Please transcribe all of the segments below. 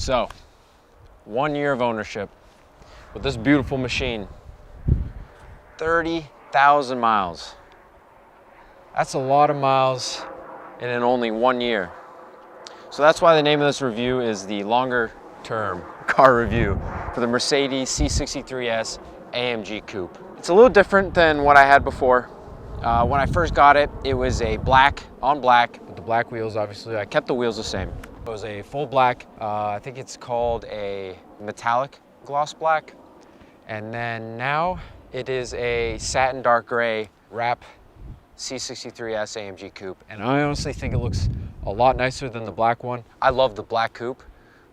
So, 1 year of ownership with this beautiful machine. 30,000 miles. That's a lot of miles in only 1 year. So that's why the name of this review is the longer term car review for the Mercedes C63s AMG Coupe. It's a little different than what I had before. When I first got it, it was a black on black with the black wheels. Obviously, I kept the wheels the same. It was a full black. I think it's called a metallic gloss black. And then now it is a satin dark gray wrap C63s AMG Coupe. And I honestly think it looks a lot nicer than the black one. I love the black coupe,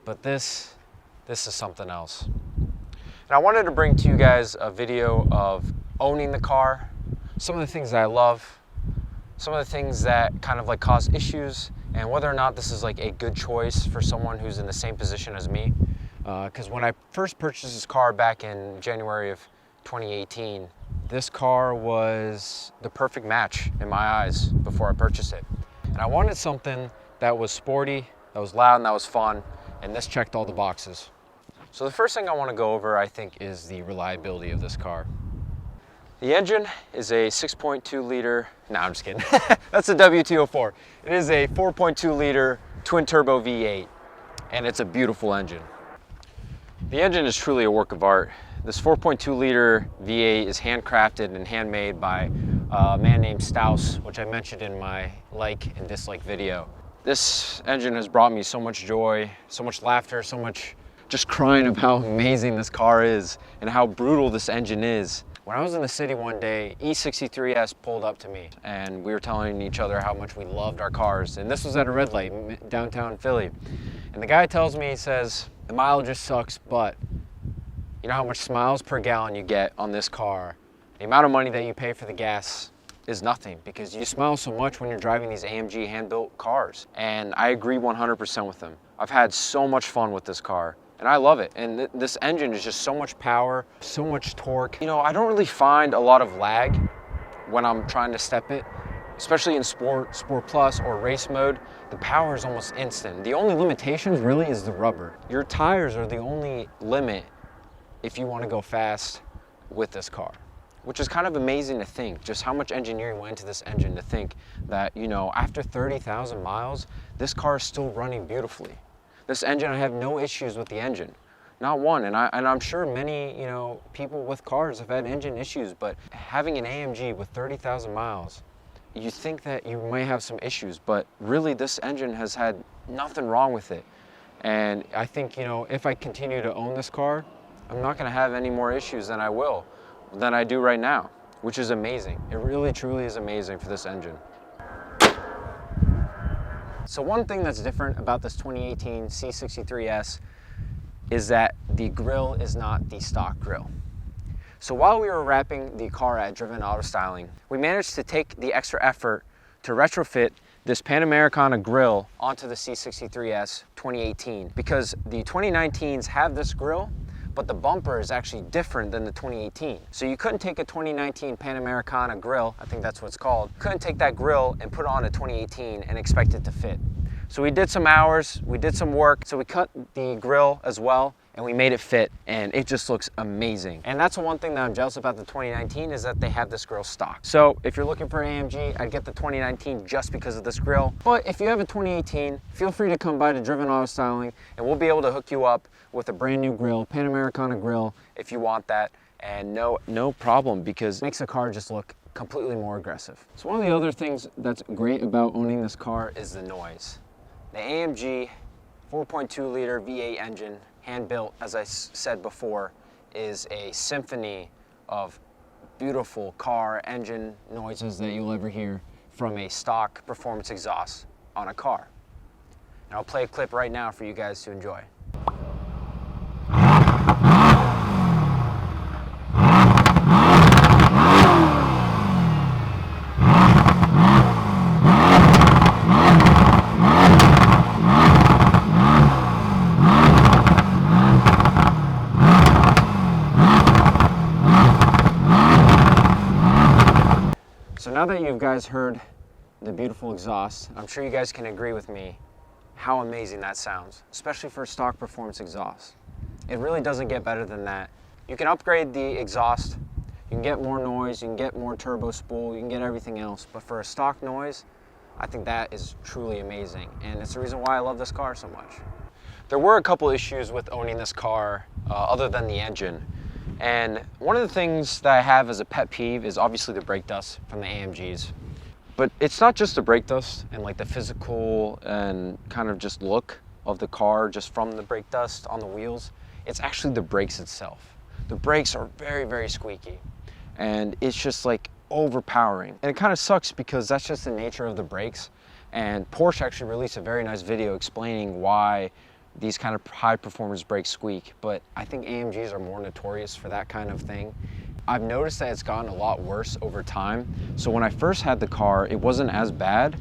but this is something else. And I wanted to bring to you guys a video of owning the car, some of the things that I love, some of the things that kind of like cause issues, and whether or not this is like a good choice for someone who's in the same position as me. Because when I first purchased this car back in January of 2018, this car was the perfect match in my eyes before I purchased it. And I wanted something that was sporty, that was loud, and that was fun, and this checked all the boxes. So the first thing I want to go over, I think, is the reliability of this car. The engine is a 6.2 liter, no, I'm just kidding. That's a W204. It is a 4.2 liter twin turbo V8, and it's a beautiful engine. The engine is truly a work of art. This 4.2 liter V8 is handcrafted and handmade by a man named Staus, which I mentioned in my like and dislike video. This engine has brought me so much joy, so much laughter, so much just crying of how amazing this car is and how brutal this engine is. When I was in the city one day, E63s pulled up to me and we were telling each other how much we loved our cars. And this was at a red light, downtown Philly. And the guy tells me, he says, the mileage just sucks, but you know how much miles per gallon you get on this car? The amount of money that you pay for the gas is nothing because you smile so much when you're driving these AMG hand-built cars. And I agree 100% with him. I've had so much fun with this car and I love it. And this engine is just so much power, so much torque. You know, I don't really find a lot of lag when I'm trying to step it, especially in Sport Plus or race mode. The power is almost instant. The only limitation really is the rubber. Your tires are the only limit if you want to go fast with this car, which is kind of amazing to think, just how much engineering went into this engine to think that, you know, after 30,000 miles, this car is still running beautifully. This engine, I have no issues with the engine, not one. And I'm sure many, you know, people with cars have had engine issues, but having an AMG with 30,000 miles, you think that you might have some issues, but really this engine has had nothing wrong with it. And I think, you know, if I continue to own this car, I'm not gonna have any more issues than I do right now, which is amazing. It really, truly is amazing for this engine. So one thing that's different about this 2018 C63S is that the grille is not the stock grille. So while we were wrapping the car at Driven Auto Styling, we managed to take the extra effort to retrofit this Panamericana grille onto the C63S 2018 because the 2019s have this grille, but the bumper is actually different than the 2018. So you couldn't take a 2019 Panamericana grille, I think that's what it's called, couldn't take that grille and put it on a 2018 and expect it to fit. So we did some hours, we did some work, so we cut the grille as well and we made it fit, and it just looks amazing. And that's the one thing that I'm jealous about the 2019 is that they have this grille stock. So if you're looking for an AMG, I'd get the 2019 just because of this grille. But if you have a 2018, feel free to come by to Driven Auto Styling and we'll be able to hook you up with a brand new grille, Panamericana grille, if you want that. And no problem, because it makes the car just look completely more aggressive. So one of the other things that's great about owning this car is the noise. The AMG 4.2 liter V8 engine, hand-built, as I said before, is a symphony of beautiful car engine noises that you'll ever hear from a stock performance exhaust on a car. And I'll play a clip right now for you guys to enjoy. So now that you guys heard the beautiful exhaust, I'm sure you guys can agree with me how amazing that sounds, especially for a stock performance exhaust. It really doesn't get better than that. You can upgrade the exhaust, you can get more noise, you can get more turbo spool, you can get everything else, but for a stock noise, I think that is truly amazing, and it's the reason why I love this car so much. There were a couple issues with owning this car other than the engine, and one of the things that I have as a pet peeve is obviously the brake dust from the AMGs. But it's not just the brake dust and like the physical and kind of just look of the car just from the brake dust on the wheels. It's actually the brakes itself. The brakes are very, very squeaky, and it's just like overpowering. And it kind of sucks because that's just the nature of the brakes. And Porsche actually released a very nice video explaining why these kind of high performance brakes squeak, but I think AMGs are more notorious for that kind of thing. I've noticed that it's gotten a lot worse over time. So when I first had the car, it wasn't as bad,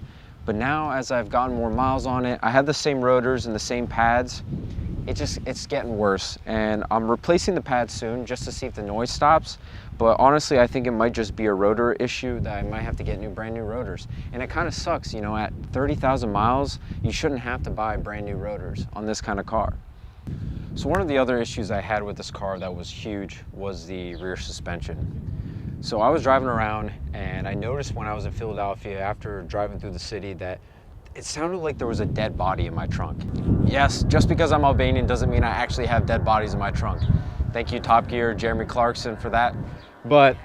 but now as I've gotten more miles on it, I had the same rotors and the same pads. It's getting worse, and I'm replacing the pads soon just to see if the noise stops. But honestly, I think it might just be a rotor issue that I might have to get brand new rotors. And it kind of sucks, you know, at 30,000 miles, you shouldn't have to buy brand new rotors on this kind of car. So one of the other issues I had with this car that was huge was the rear suspension. So I was driving around and I noticed when I was in Philadelphia after driving through the city that it sounded like there was a dead body in my trunk. Yes, just because I'm Albanian doesn't mean I actually have dead bodies in my trunk. Thank you, Top Gear, Jeremy Clarkson, for that. But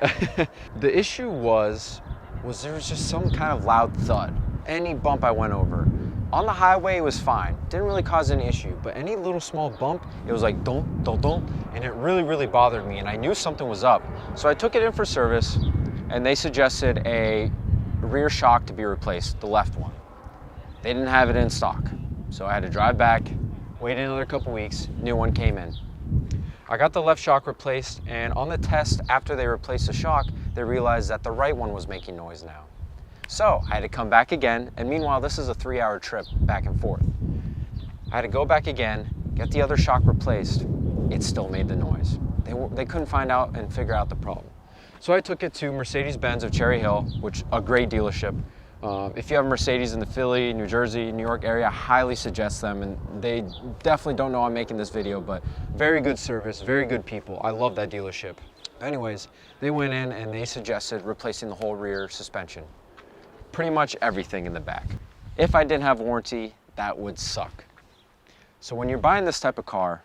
the issue was there was just some kind of loud thud. Any bump I went over. On the highway, it was fine. Didn't really cause any issue, but any little small bump, it was like dun, dun, dun, and it really, really bothered me, and I knew something was up. So I took it in for service, and they suggested a rear shock to be replaced, the left one. They didn't have it in stock, so I had to drive back, wait another couple weeks, new one came in. I got the left shock replaced, and on the test after they replaced the shock, they realized that the right one was making noise now. So I had to come back again, and meanwhile this is a 3-hour trip back and forth. I had to go back again, get the other shock replaced. It still made the noise. They couldn't find out and figure out the problem. So I took it to Mercedes-Benz of Cherry Hill, which a great dealership. If you have a Mercedes in the Philly, New Jersey, New York area, I highly suggest them, and they definitely don't know I'm making this video, but very good service, very good people. I love that dealership. Anyways, they went in and they suggested replacing the whole rear suspension. Pretty much everything in the back. If I didn't have warranty, that would suck. So when you're buying this type of car,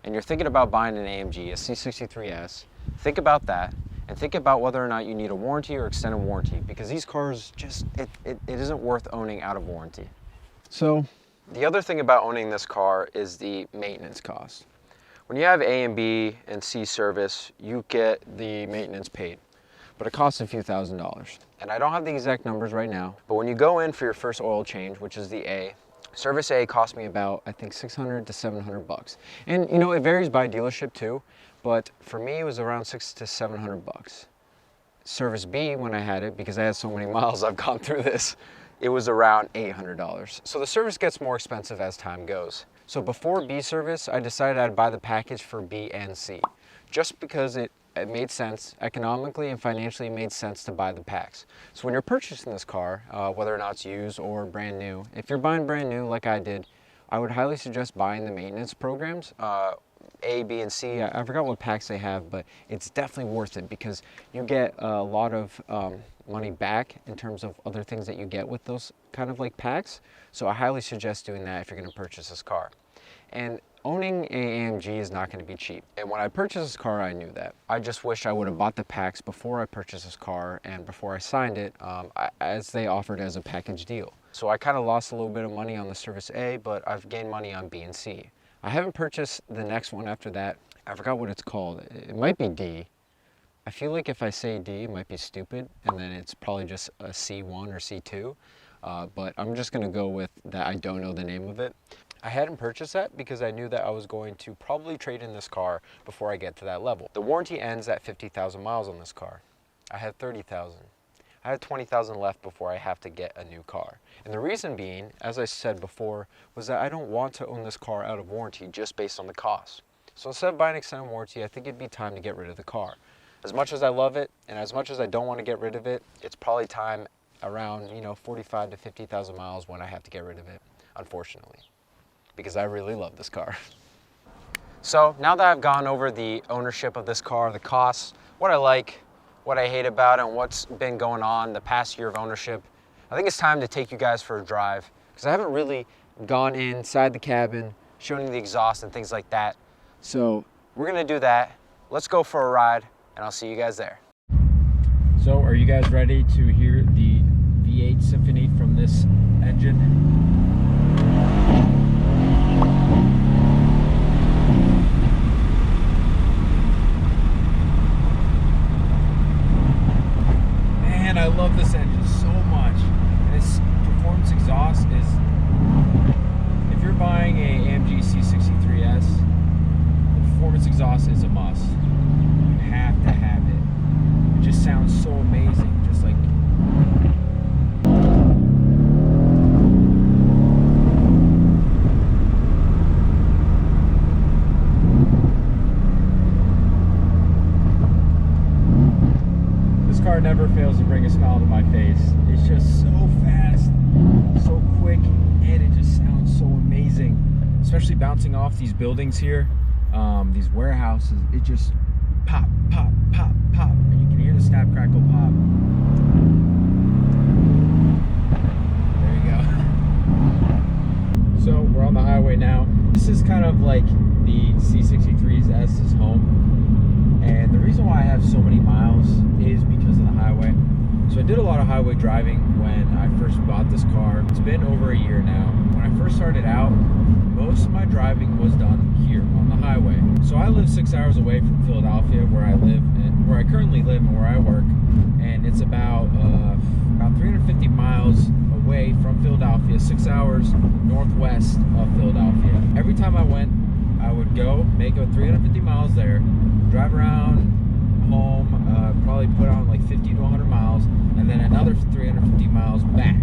and you're thinking about buying an AMG, a C63S, think about that, and think about whether or not you need a warranty or extended warranty, because these cars just, it isn't worth owning out of warranty. So the other thing about owning this car is the maintenance cost. When you have A and B and C service, you get the maintenance paid, but it costs a few $1,000s. And I don't have the exact numbers right now, but when you go in for your first oil change, which is the A, service A cost me about, I think, 600 to 700 bucks. And you know, it varies by dealership too, but for me it was around 600 to 700 bucks. Service B, when I had it, because I had so many miles I've gone through this, it was around $800. So the service gets more expensive as time goes. So before B service, I decided I'd buy the package for B and C, just because it made sense economically and financially. It made sense to buy the packs. So when you're purchasing this car, whether or not it's used or brand new, if you're buying brand new like I did, I would highly suggest buying the maintenance programs, A, B, and C. I forgot what packs they have, but it's definitely worth it because you get a lot of money back in terms of other things that you get with those kind of like packs. So I highly suggest doing that if you're going to purchase this car. And owning an AMG is not going to be cheap. And when I purchased this car, I knew that. I just wish I would have bought the packs before I purchased this car and before I signed it, as they offered as a package deal. So I kind of lost a little bit of money on the Service A, but I've gained money on B and C. I haven't purchased the next one after that. I forgot what it's called. It might be D. I feel like if I say D, it might be stupid, and then it's probably just a C1 or C2. But I'm just going to go with that. I don't know the name of it. I hadn't purchased that because I knew that I was going to probably trade in this car before I get to that level. The warranty ends at 50,000 miles on this car. I had 30,000. I had 20,000 left before I have to get a new car. And the reason being, as I said before, was that I don't want to own this car out of warranty just based on the cost. So instead of buying extended warranty, I think it'd be time to get rid of the car. As much as I love it, and as much as I don't want to get rid of it, it's probably time around, 45 to 50,000 miles when I have to get rid of it. unfortunately, because I really love this car. So now that I've gone over the ownership of this car, the costs, what I like, what I hate about it, and what's been going on the past year of ownership, I think it's time to take you guys for a drive, because I haven't really gone inside the cabin, showing you the exhaust and things like that. So we're gonna do that. Let's go for a ride, and I'll see you guys there. So are you guys ready to hear the V8 symphony from this engine? I love this engine so much, and its performance exhaust is, if you're buying a AMG C63s, the performance exhaust is a must. You have to have it. It just sounds so amazing, just like never fails to bring a smile to my face. It's just so fast, so quick, and it just sounds so amazing. Especially bouncing off these buildings here, these warehouses, it just pop, pop, pop, pop, and you can hear the snap, crackle, pop. There you go. So we're on the highway now. This is kind of like the C63s S's home, and the reason why I have so many miles is because of the highway. So I did a lot of highway driving when I first bought this car. It's been over a year now. When I first started out, most of my driving was done here on the highway. So I live 6 hours away from Philadelphia, where I live and where I currently live and where I work, and it's about 350 miles away from Philadelphia, 6 hours northwest of Philadelphia. Every time I went, I would go make about 350 miles there, drive around home, probably put on like 50 to 100 miles, and then another 350 miles back.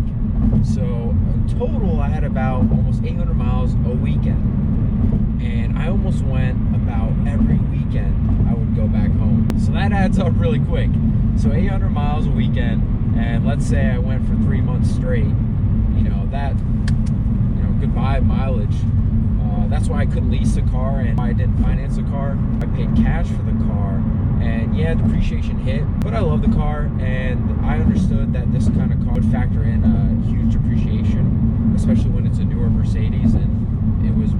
So in total, I had about almost 800 miles a weekend, and I almost went about every weekend I would go back home. So that adds up really quick. So 800 miles a weekend, and let's say I went for 3 months straight, goodbye mileage. That's why I couldn't lease a car and why I didn't finance a car. I paid cash for the car, and yeah, depreciation hit, but I love the car, and I understood that this kind of car would factor in a huge depreciation, especially when it's a newer Mercedes, and it was,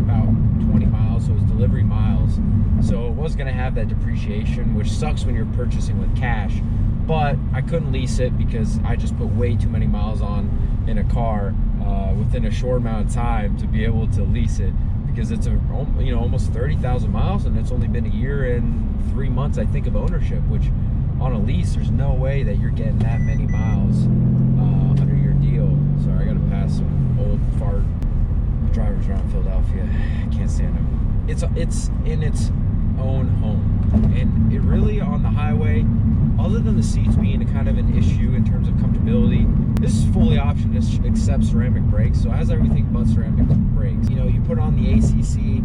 about 20 miles, so it was delivery miles. So it was gonna have that depreciation, which sucks when you're purchasing with cash, but I couldn't lease it because I just put way too many miles on in a car within a short amount of time to be able to lease it, because it's almost 30,000 miles, and it's only been a year and 3 months, I think, of ownership, which on a lease, there's no way that you're getting that many miles under your deal. Sorry, I gotta pass some old fart drivers around Philadelphia. I can't stand them. It's in its own home, and it really, on the highway, other than the seats being a kind of an issue in terms of comfortability, this is fully optioned. It accepts ceramic brakes, so it has everything but ceramic brakes. You put on the ACC,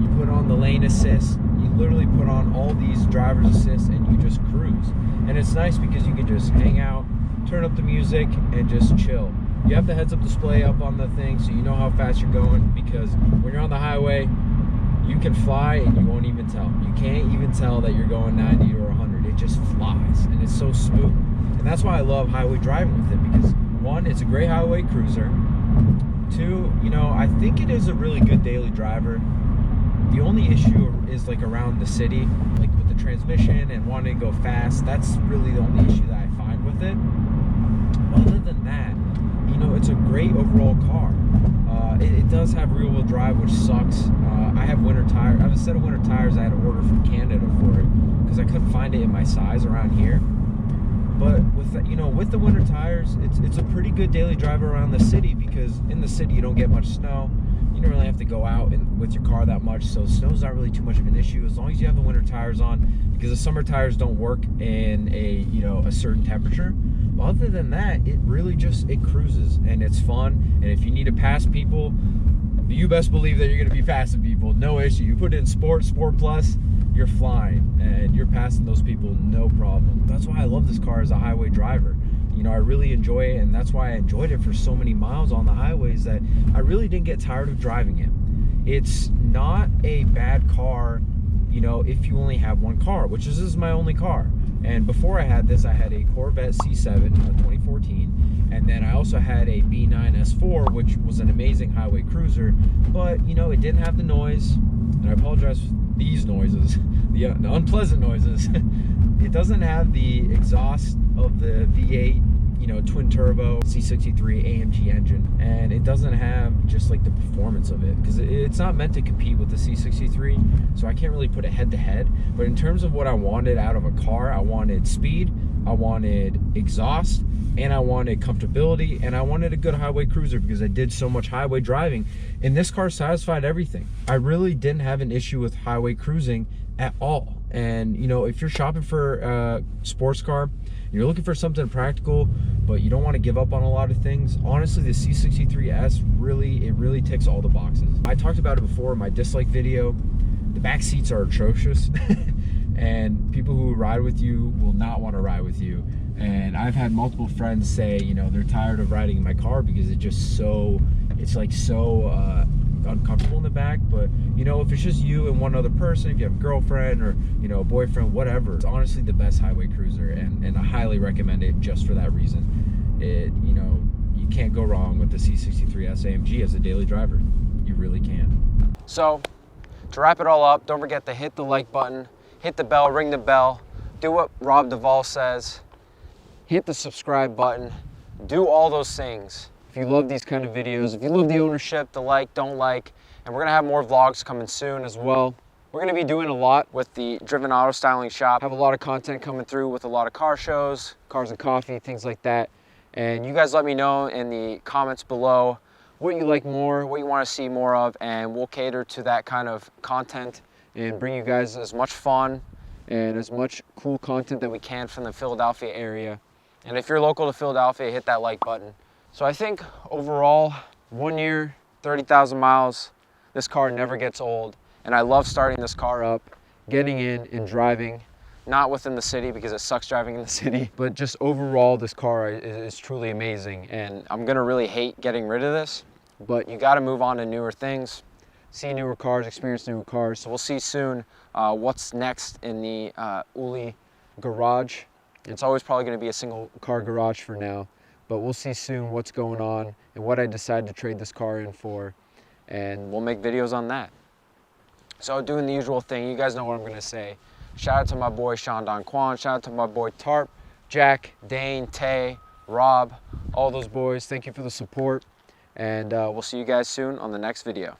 you put on the lane assist, you literally put on all these driver's assists, and you just cruise. And it's nice because you can just hang out, turn up the music, and just chill. You have the heads-up display up on the thing, so you know how fast you're going, because when you're on the highway, you can fly and you won't even tell. You can't even tell that you're going 90 or 100. It just flies, and it's so smooth. And that's why I love highway driving with it, because one, it's a great highway cruiser. Two, I think it is a really good daily driver. The only issue is like around the city, like with the transmission and wanting to go fast. That's really the only issue that I find with it. Other than that, it's a great overall car. It does have rear-wheel drive, which sucks. I have winter tires. I have a set of winter tires I had to order from Canada for it because I couldn't find it in my size around here. But with with the winter tires, it's a pretty good daily drive around the city, because in the city you don't get much snow. You don't really have to go out with your car that much, so snow's not really too much of an issue as long as you have the winter tires on, because the summer tires don't work in a certain temperature. But other than that, it really it cruises, and it's fun. And if you need to pass people, you best believe that you're going to be passing people, no issue. You put in Sport Plus, you're flying, and you're passing those people no problem. That's why I love this car as a highway driver. you know, I really enjoy it, and that's why I enjoyed it for so many miles on the highways, that I really didn't get tired of driving it. It's not a bad car, you know, if you only have one car, which is, this is my only car. And before I had this, I had a Corvette C7 2014, and then I also had a B9 S4, which was an amazing highway cruiser, but you know, it didn't have the noise, and I apologize for these noises, the unpleasant noises. It doesn't have the exhaust of the V8, you know, twin turbo C63 AMG engine, and it doesn't have just like the performance of it, because it's not meant to compete with the C63, so I can't really put it head to head. But in terms of what I wanted out of a car, I wanted speed, I wanted exhaust, and I wanted comfortability, and I wanted a good highway cruiser, because I did so much highway driving, and this car satisfied everything. I really didn't have an issue with highway cruising at all. And you know, if you're shopping for a sports car, you're looking for something practical, but you don't want to give up on a lot of things, honestly, the C63S really ticks all the boxes. I talked about it before in my dislike video. The back seats are atrocious, and people who ride with you will not want to ride with you. And I've had multiple friends say, you know, they're tired of riding in my car because it's like so uncomfortable in the back. But you know, if it's just you and one other person, if you have a girlfriend or, you know, a boyfriend, whatever, it's honestly the best highway cruiser, and I highly recommend it just for that reason. It, you know, you can't go wrong with the C63s AMG as a daily driver. You really can. So to wrap it all up, don't forget to hit the like button, hit the bell, ring the bell, do what Rob Duvall says, hit the subscribe button, do all those things. If you love these kind of videos, if you love the ownership, the like, don't like, and we're gonna have more vlogs coming soon as well. We're gonna be doing a lot with the Driven Auto Styling Shop. Have a lot of content coming through with a lot of car shows, cars and coffee, things like that. And you guys let me know in the comments below what you like more, what you wanna see more of, and we'll cater to that kind of content and bring you guys as much fun and as much cool content that we can from the Philadelphia area. And if you're local to Philadelphia, hit that like button. So I think overall, 1 year, 30,000 miles, this car never gets old. And I love starting this car up, getting in and driving, not within the city because it sucks driving in the city, but just overall this car is truly amazing. And I'm gonna really hate getting rid of this, but you gotta move on to newer things, see newer cars, experience newer cars. So we'll see soon what's next in the Uli garage. It's always probably gonna be a single car garage for now, but we'll see soon what's going on and what I decide to trade this car in for, and we'll make videos on that. So doing the usual thing, you guys know what I'm gonna say. Shout out to my boy Sean Don Quan, shout out to my boy Tarp, Jack, Dane, Tay, Rob, all those boys. Thank you for the support, and we'll see you guys soon on the next video.